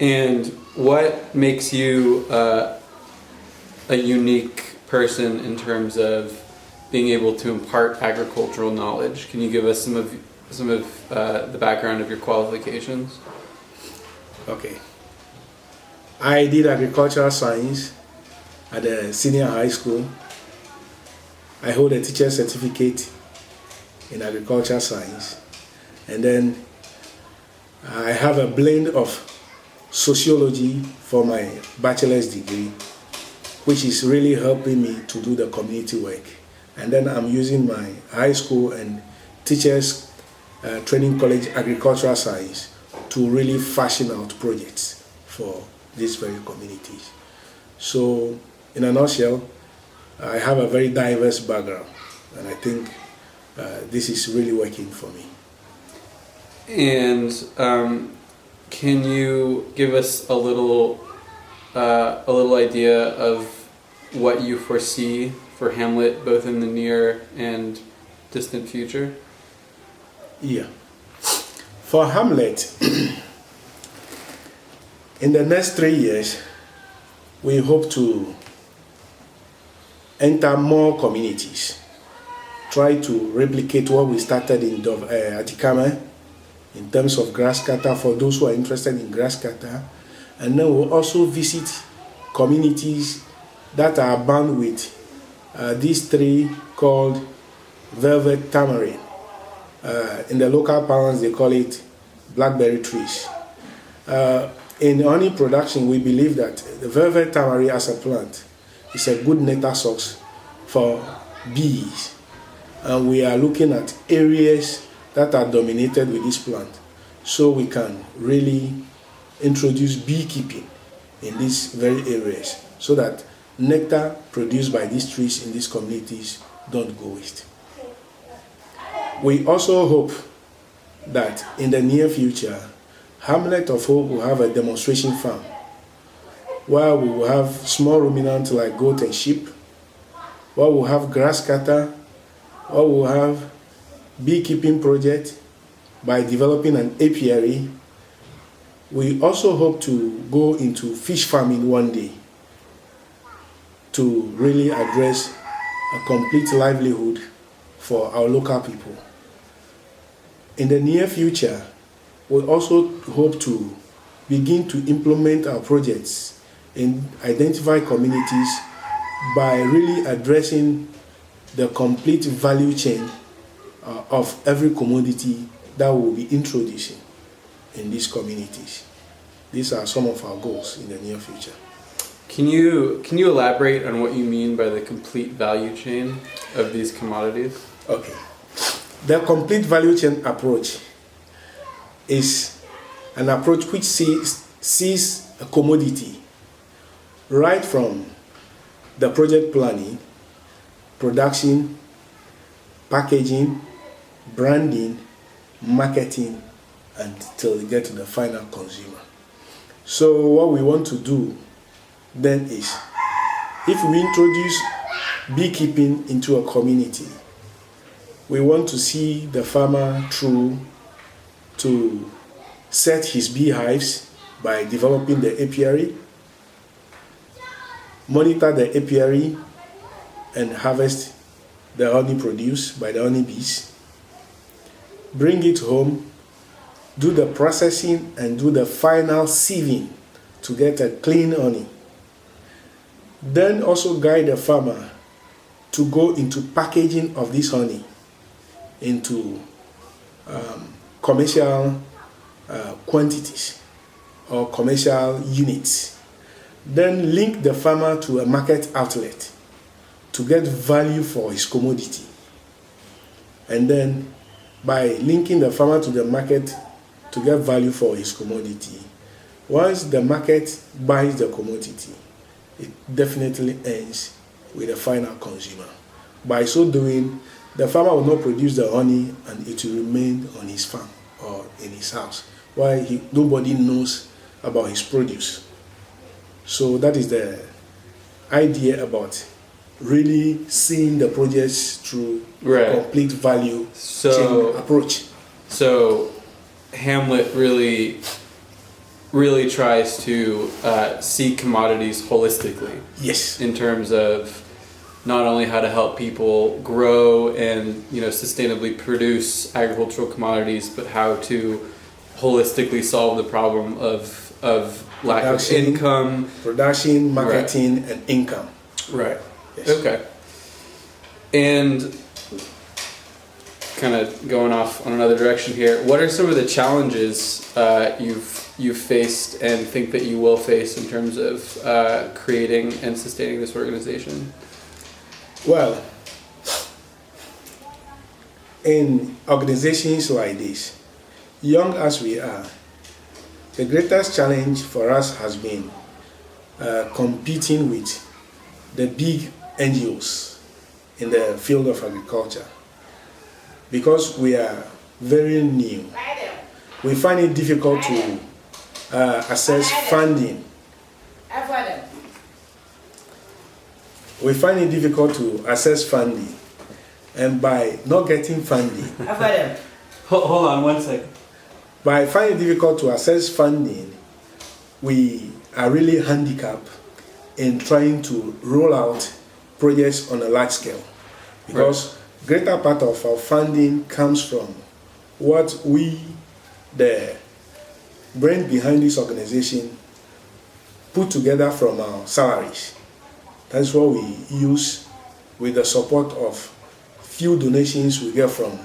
And what makes you a unique person in terms of being able to impart agricultural knowledge? Can you give us some of the background of your qualifications? Okay. I did agricultural science at the senior high school. I hold a teacher's certificate in agricultural science. And then I have a blend of sociology for my bachelor's degree, which is really helping me to do the community work. And then I'm using my high school and teachers training college agricultural science to really fashion out projects for these very communities. So in a nutshell, I have a very diverse background, and I think this is really working for me. And can you give us a little idea of what you foresee for Hamlet, both in the near and distant future? Yeah. For Hamlet, in the next 3 years, we hope to enter more communities, try to replicate what we started in Atikama in terms of grass cutter for those who are interested in grass cutter, and then we'll also visit communities that are bound with these tree called velvet tamarind. In the local parlance, they call it blackberry trees. In honey production, we believe that the velvet tamarind as a plant is a good nectar source for bees. And we are looking at areas that are dominated with this plant, so we can really introduce beekeeping in these very areas so that nectar produced by these trees in these communities don't go waste. We also hope that in the near future, Hamlet of Hope will have a demonstration farm where we will have small ruminants like goat and sheep, where we'll have grass cutter, where we'll have beekeeping project by developing an apiary. We also hope to go into fish farming one day to really address a complete livelihood for our local people. In the near future, we also hope to begin to implement our projects and identify communities by really addressing the complete value chain of every commodity that we'll be introducing in these communities. These are some of our goals in the near future. Can you elaborate on what you mean by the complete value chain of these commodities? Okay. The complete value chain approach is an approach which sees a commodity right from the project planning, production, packaging, branding, marketing, until we get to the final consumer. So what we want to do then is, if we introduce beekeeping into a community, we want to see the farmer through to set his beehives by developing the apiary, monitor the apiary, and harvest the honey produced by the honeybees, bring it home, do the processing, and do the final sieving to get a clean honey. Then also guide the farmer to go into packaging of this honey into commercial quantities or commercial units. Then link the farmer to a market outlet to get value for his commodity. And then by linking the farmer to the market to get value for his commodity, once the market buys the commodity, it definitely ends with the final consumer. By so doing, the farmer will not produce the honey and it will remain on his farm or in his house, while nobody knows about his produce. So that is the idea about really seeing the projects through a complete value chain approach. So Hamlet really really tries to see commodities holistically Yes. in terms of not only how to help people grow and sustainably produce agricultural commodities, but how to holistically solve the problem of lack of income, production, marketing, and income. Right. Yes. Okay. And kind of going off on another direction here, what are some of the challenges you've faced and think that you will face in terms of creating and sustaining this organization? Well, in organizations like this, young as we are, the greatest challenge for us has been competing with the big NGOs in the field of agriculture. Because we are very new, we find it difficult to access funding. We find it difficult to access funding, and by not getting funding, Hold on 1 second. by finding it difficult to access funding, we are really handicapped in trying to roll out projects on a large scale, because greater part of our funding comes from what we, the brain behind this organization, put together from our salaries. That's what we use with the support of few donations we get from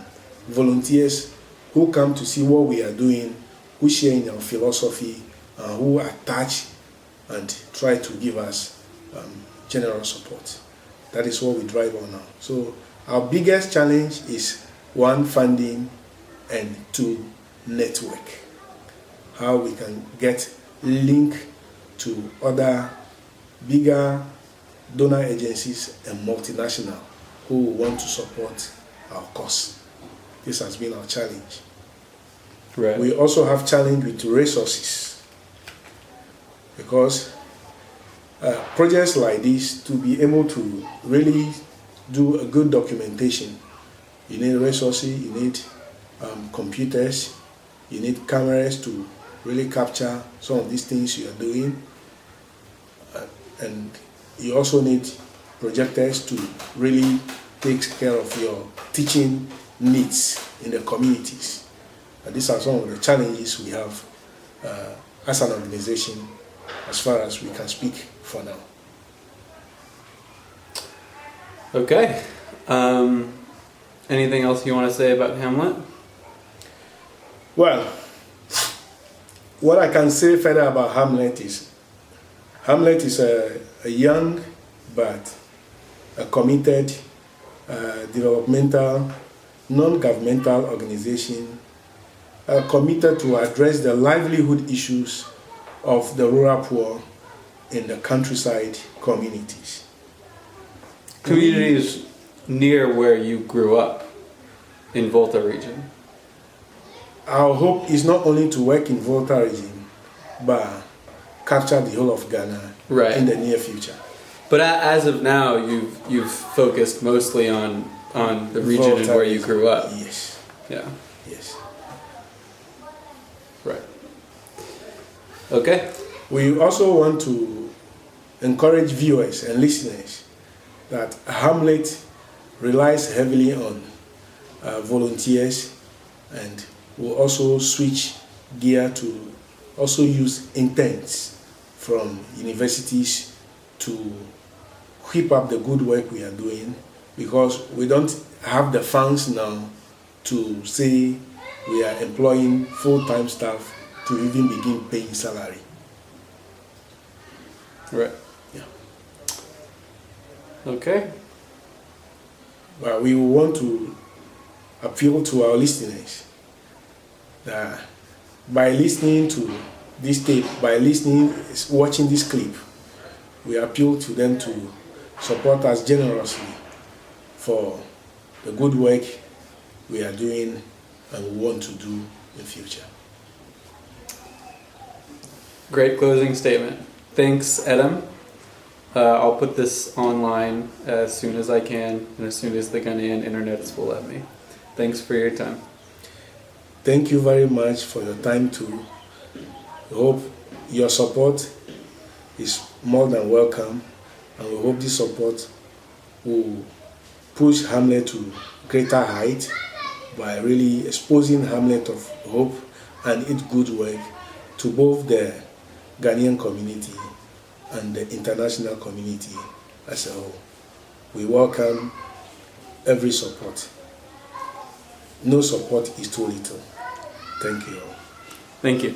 volunteers who come to see what we are doing, who share in our philosophy, who attach and try to give us general support. That is what we drive on now. So our biggest challenge is one, funding, and two, network. How we can get linked to other bigger donor agencies and multinational who want to support our cause. This has been our challenge. Right. We also have challenge with resources, because projects like this, to be able to really do a good documentation, you need resources, you need computers, you need cameras to really capture some of these things you are doing, and you also need projectors to really take care of your teaching needs in the communities. And these are some of the challenges we have as an organization, as far as we can speak for now. Okay. Anything else you want to say about Hamlet? Well, what I can say further about Hamlet is a young but a committed developmental, non-governmental organization committed to address the livelihood issues of the rural poor in the countryside communities. Communities near where you grew up in Volta region. Our hope is not only to work in Volta region, but capture the whole of Ghana in the near future. But as of now, you've focused mostly on the region Volta where you grew up. Yes. Yeah. Yes. Right. Okay. We also want to encourage viewers and listeners that Hamlet relies heavily on volunteers, and will also switch gear to also use interns from universities to keep up the good work we are doing, because we don't have the funds now to say we are employing full-time staff to even begin paying salary. Right. Yeah. Okay. But we want to appeal to our listeners that by listening to this tape, by watching this clip, we appeal to them to support us generously for the good work we are doing and we want to do in future. Great closing statement. Thanks, Edem. I'll put this online as soon as I can and as soon as the Ghanaian internet will let me. Thanks for your time. Thank you very much for your time too. I hope your support is more than welcome, and we hope this support will push Hamlet to greater height by really exposing Hamlet of hope and its good work to both the Ghanaian community and the international community as a whole. We welcome every support. No support is too little. Thank you all. Thank you.